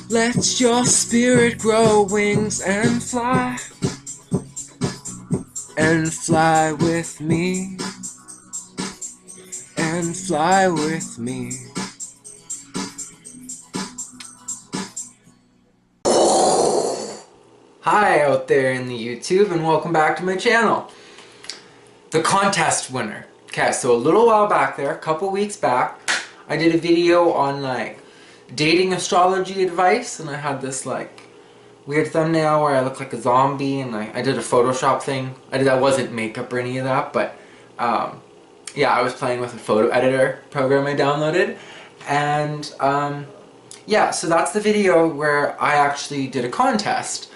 Let your spirit grow wings and fly with me, and fly with me. Hi out there in the YouTube, and welcome back to my channel. The contest winner. Okay, so a little while back there, a couple weeks back, I did a video on like dating astrology advice, and I had this like weird thumbnail where I look like a zombie, and I did a Photoshop thing. That wasn't makeup or any of that, but yeah, I was playing with a photo editor program I downloaded, and yeah, so that's the video where I actually did a contest.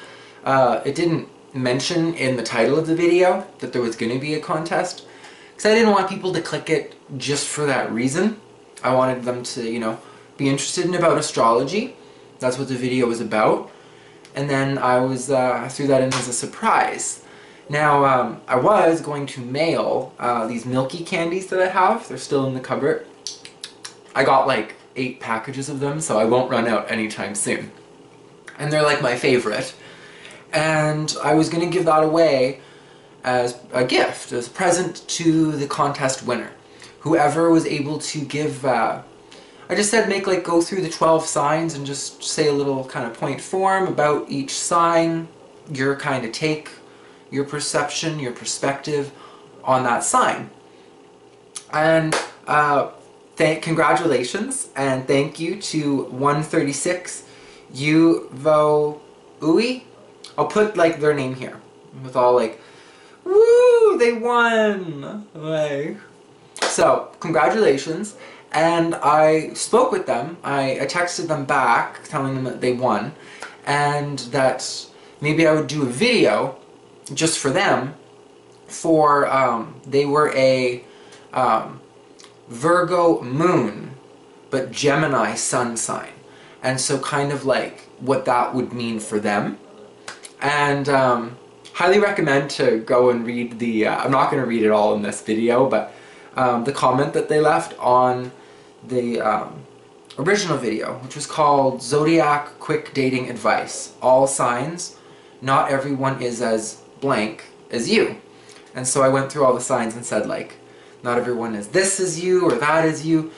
It didn't mention in the title of the video that there was going to be a contest, because I didn't want people to click it just for that reason. I wanted them to, you know, be interested in about astrology. That's what the video was about. And then I threw that in as a surprise. Now, I was going to mail these milky candies that I have. They're still in the cupboard. I got like 8 packages of them, so I won't run out anytime soon. And they're like my favorite. And I was going to give that away as a gift, as a present to the contest winner. Whoever was able to give, I just said go through the 12 signs and just say a little kind of point form about each sign, your kind of take, your perception, your perspective on that sign. And congratulations and thank you to 136uV0uwi. I'll put like their name here with all like, woo, they won! Like, so, congratulations. And I spoke with them. I texted them back telling them that they won, and that maybe I would do a video just for them for, they were a Virgo moon, but Gemini sun sign. And so kind of like what that would mean for them. And highly recommend to go and read the, I'm not going to read it all in this video, but the comment that they left on the original video, which was called Zodiac Quick Dating Advice. All signs, not everyone is as blank as you. And so I went through all the signs and said like, not everyone is this is you or that is you.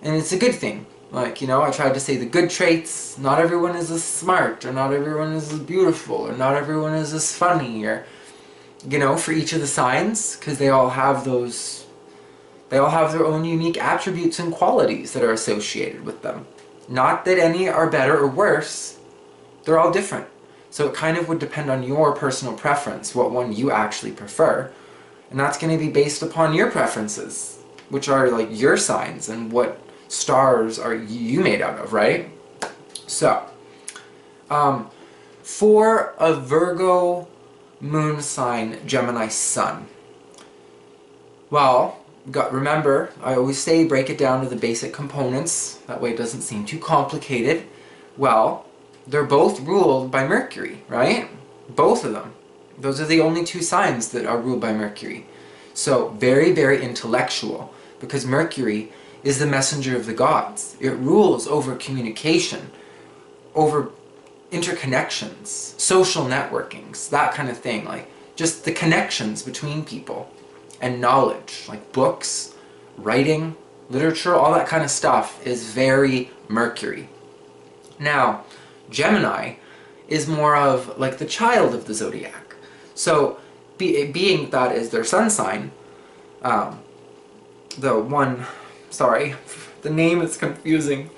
And it's a good thing. Like, you know, I tried to say the good traits. Not everyone is as smart, or not everyone is as beautiful, or not everyone is as funny, or, you know, for each of the signs, because they all have those, they all have their own unique attributes and qualities that are associated with them. Not that any are better or worse, they're all different. So it kind of would depend on your personal preference, what one you actually prefer. And that's going to be based upon your preferences, which are like your signs and what stars are you made out of, right? So, for a Virgo moon sign, Gemini sun. Well, remember, I always say break it down to the basic components. That way it doesn't seem too complicated. Well, they're both ruled by Mercury, right? Both of them. Those are the only 2 signs that are ruled by Mercury. So, very, very intellectual, because Mercury is the messenger of the gods. It rules over communication, over interconnections, social networkings, that kind of thing, like just the connections between people, and knowledge, like books, writing, literature, all that kind of stuff is very Mercury. Now, Gemini is more of like the child of the zodiac. So, being that is their sun sign, the name is confusing.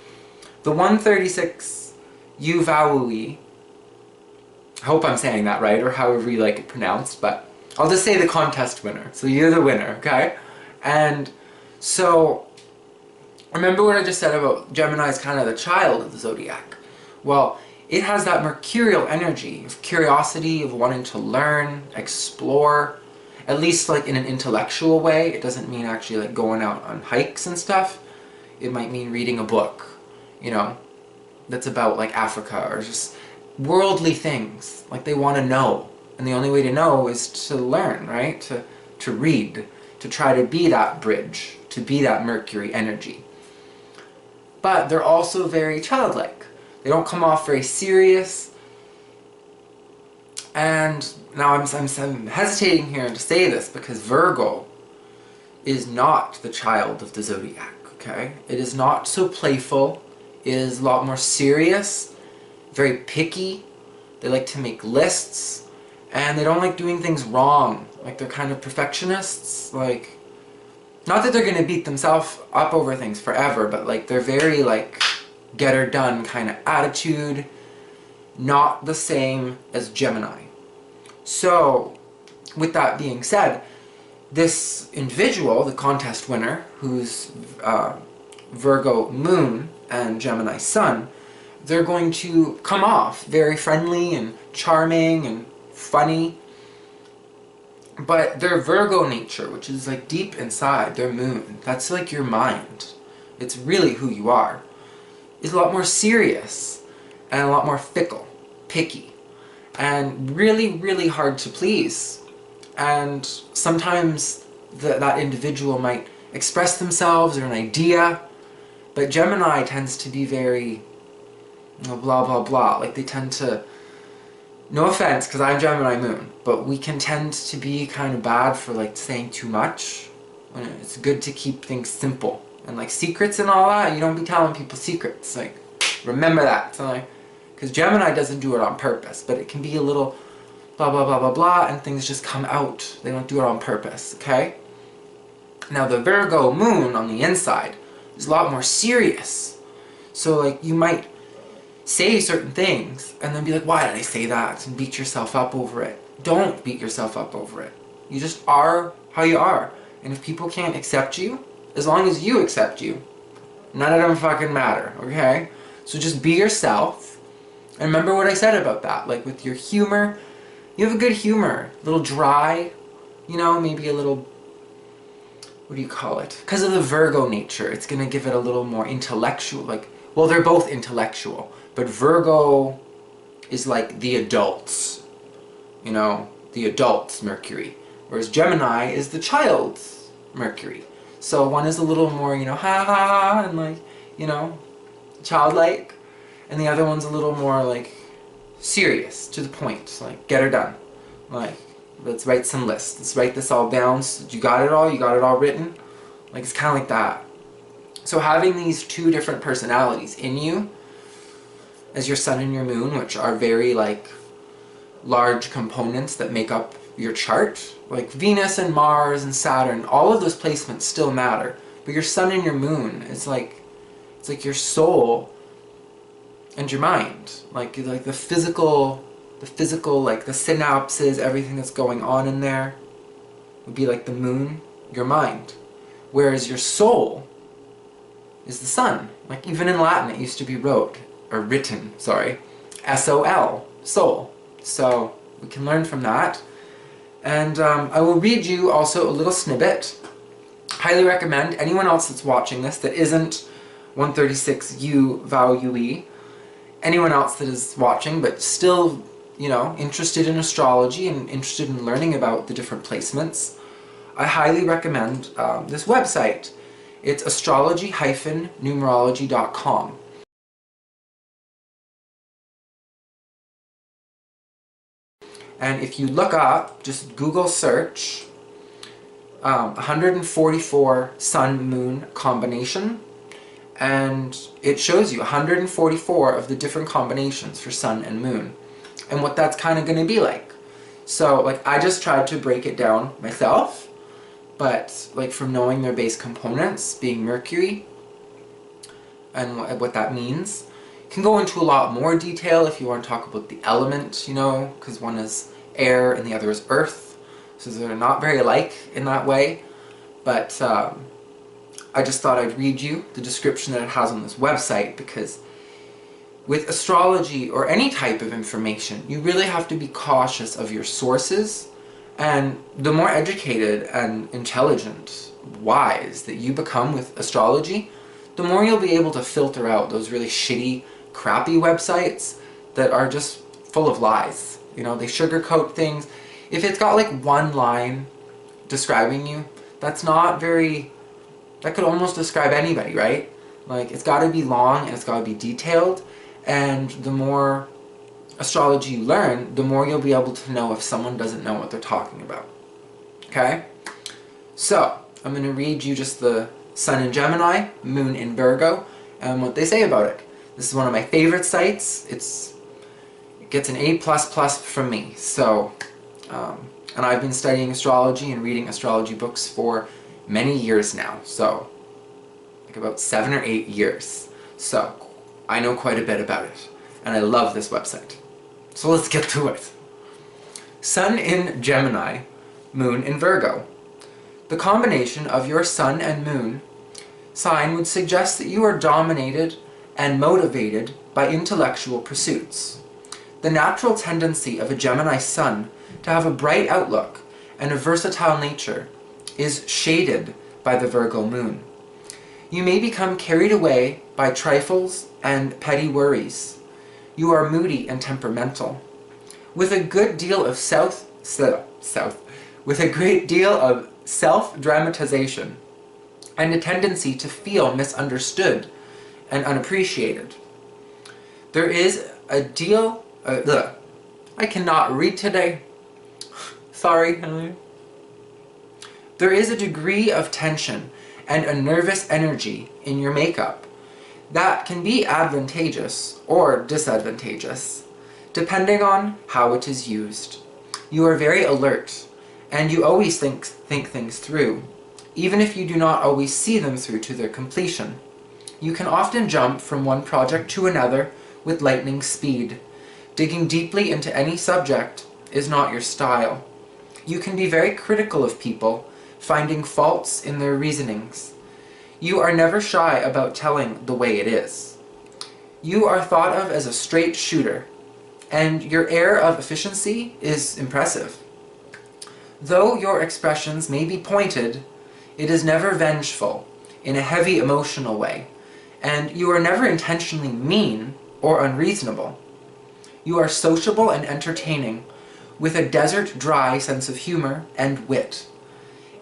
The 136uV0uwi, I hope I'm saying that right, or however you like it pronounced, but I'll just say the contest winner. So you're the winner, okay? And so, remember what I just said about Gemini is kind of the child of the zodiac? Well, it has that mercurial energy of curiosity, of wanting to learn, explore, at least like in an intellectual way. It doesn't mean actually like going out on hikes and stuff. It might mean reading a book, you know, that's about like Africa, or just worldly things. Like they want to know. And the only way to know is to learn, right? To read, to try to be that bridge, to be that Mercury energy. But they're also very childlike. They don't come off very serious. And now I'm hesitating here to say this because Virgo is not the child of the zodiac, okay? It is not so playful. It is a lot more serious, very picky. They like to make lists, and they don't like doing things wrong. Like, they're kind of perfectionists. Like, not that they're gonna beat themselves up over things forever, but like, they're very like get her done kind of attitude. Not the same as Gemini. So, with that being said, this individual, the contest winner, who's Virgo moon and Gemini sun, they're going to come off very friendly and charming and funny. But their Virgo nature, which is like deep inside, their moon, that's like your mind. It's really who you are. Is a lot more serious and a lot more fickle, picky, and really, really hard to please. And sometimes that individual might express themselves or an idea, but Gemini tends to be very, you know, blah, blah, blah. Like, they tend to, no offense, because I'm Gemini moon, but we can tend to be kind of bad for like saying too much. It's good to keep things simple. And like secrets and all that, you don't be telling people secrets. Like, remember that. So like, because Gemini doesn't do it on purpose, but it can be a little blah, blah, blah, blah, blah, and things just come out. They don't do it on purpose, okay? Now, the Virgo moon on the inside is a lot more serious. So like, you might say certain things and then be like, why did I say that? And beat yourself up over it. Don't beat yourself up over it. You just are how you are. And if people can't accept you, as long as you accept you, none of them fucking matter, okay? So just be yourself. And remember what I said about that. Like, with your humor, you have a good humor. A little dry, you know, maybe a little, what do you call it? Because of the Virgo nature, it's going to give it a little more intellectual, like, well, they're both intellectual, but Virgo is like the adults, you know, the adult's Mercury, whereas Gemini is the child's Mercury. So one is a little more, you know, ha ha ha, and like, you know, childlike, and the other one's a little more like serious, to the point, like, get her done. Like, let's write some lists, let's write this all down, so you got it all written? Like, it's kind of like that. So having these two different personalities in you, as your sun and your moon, which are very like large components that make up your chart, like Venus and Mars and Saturn, all of those placements still matter, but your sun and your moon is like, it's like your soul and your mind, like the physical, like the synapses, everything that's going on in there would be like the moon, your mind, whereas your soul is the sun. Like, even in Latin it used to be written, sorry, S-O-L, soul. So we can learn from that. And I will read you also a little snippet. Highly recommend anyone else that's watching this that isn't 136uV0uwi, anyone else that is watching but still, you know, interested in astrology and interested in learning about the different placements, I highly recommend this website. It's astrology-numerology.com. And if you look up, just Google search 144 sun-moon combination, and it shows you 144 of the different combinations for sun and moon, and what that's kind of going to be like. So, like, I just tried to break it down myself, but like, from knowing their base components, being Mercury, and what that means, can go into a lot more detail if you want to talk about the element, you know, because one is air and the other is earth, so they're not very alike in that way. But I just thought I'd read you the description that it has on this website, because with astrology or any type of information, you really have to be cautious of your sources, and the more educated and intelligent, wise that you become with astrology, the more you'll be able to filter out those really shitty, crappy websites that are just full of lies. You know, they sugarcoat things. If it's got like one line describing you, that's not very, that could almost describe anybody, right? Like, it's got to be long and it's got to be detailed, And the more astrology you learn, the more you'll be able to know if someone doesn't know what they're talking about. Okay? So, I'm going to read you just the Sun in Gemini, Moon in Virgo, and what they say about it. This is one of my favorite sites. It gets an A++ from me. So, and I've been studying astrology and reading astrology books for many years now. So, like about 7 or 8 years. So, I know quite a bit about it. And I love this website. So let's get to it. Sun in Gemini, Moon in Virgo. The combination of your Sun and Moon sign would suggest that you are dominated and motivated by intellectual pursuits. The natural tendency of a Gemini Sun to have a bright outlook and a versatile nature is shaded by the Virgo Moon. You may become carried away by trifles and petty worries. You are moody and temperamental, with a good deal of self-dramatization and a tendency to feel misunderstood and unappreciated. There is a deal... I cannot read today. Sorry. There is a degree of tension and a nervous energy in your makeup that can be advantageous or disadvantageous, depending on how it is used. You are very alert, and you always think things through, even if you do not always see them through to their completion. You can often jump from one project to another with lightning speed. Digging deeply into any subject is not your style. You can be very critical of people, finding faults in their reasonings. You are never shy about telling the way it is. You are thought of as a straight shooter, and your air of efficiency is impressive. Though your expressions may be pointed, it is never vengeful in a heavy emotional way, and you are never intentionally mean or unreasonable. You are sociable and entertaining, with a desert-dry sense of humor and wit.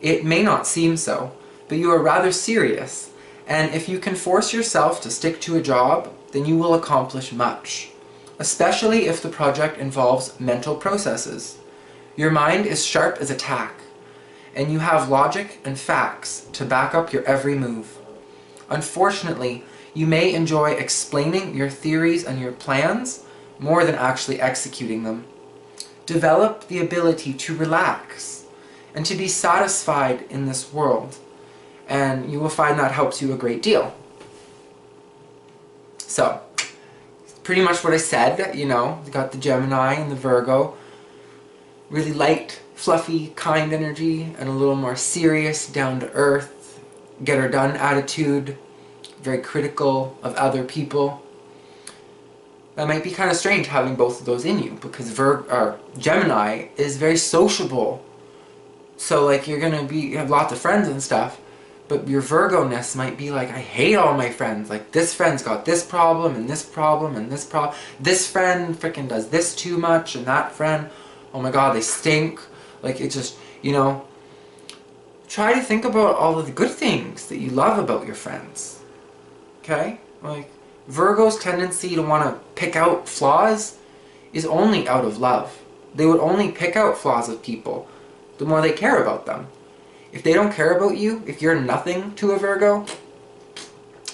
It may not seem so, but you are rather serious, and if you can force yourself to stick to a job, then you will accomplish much, especially if the project involves mental processes. Your mind is sharp as a tack, and you have logic and facts to back up your every move. Unfortunately, you may enjoy explaining your theories and your plans more than actually executing them. Develop the ability to relax and to be satisfied in this world, and you will find that helps you a great deal. So, pretty much what I said, you know, you got the Gemini and the Virgo, really light, fluffy, kind energy, and a little more serious, down-to-earth, get-her-done attitude, very critical of other people. That might be kind of strange having both of those in you, because Gemini is very sociable. So like you have lots of friends and stuff, but your Virgo-ness might be like, I hate all my friends. Like this friend's got this problem and this problem and this problem. This friend freaking does this too much, and that friend, oh my god, they stink. Like it just, you know, try to think about all of the good things that you love about your friends. Okay? Like Virgo's tendency to want to pick out flaws is only out of love. They would only pick out flaws of people the more they care about them. If they don't care about you, if you're nothing to a Virgo,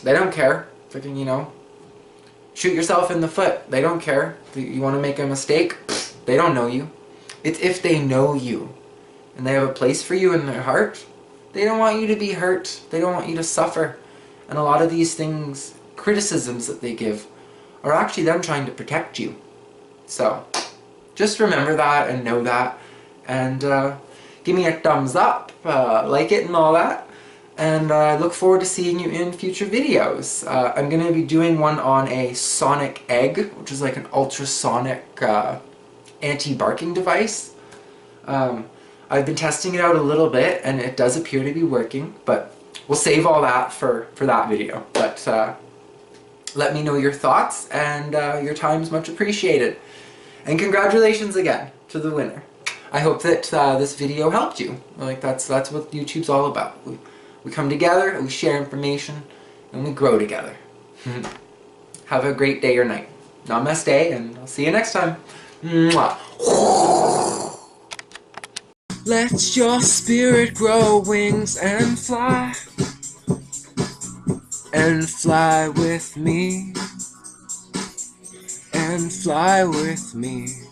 they don't care. Freaking, you know, shoot yourself in the foot. They don't care. You want to make a mistake? They don't know you. It's if they know you and they have a place for you in their heart, they don't want you to be hurt. They don't want you to suffer. And a lot of these things, criticisms that they give, are actually them trying to protect you. So, just remember that and know that. And give me a thumbs up, like it and all that. And I look forward to seeing you in future videos. I'm going to be doing one on a sonic egg, which is like an ultrasonic anti-barking device. I've been testing it out a little bit, and it does appear to be working, but we'll save all that for that video. But let me know your thoughts, and your time's much appreciated. And congratulations again to the winner. I hope that this video helped you. Like that's what YouTube's all about. We come together, we share information, and we grow together. Have a great day or night. Namaste, and I'll see you next time. Mwah. Let your spirit grow wings and fly with me, and fly with me.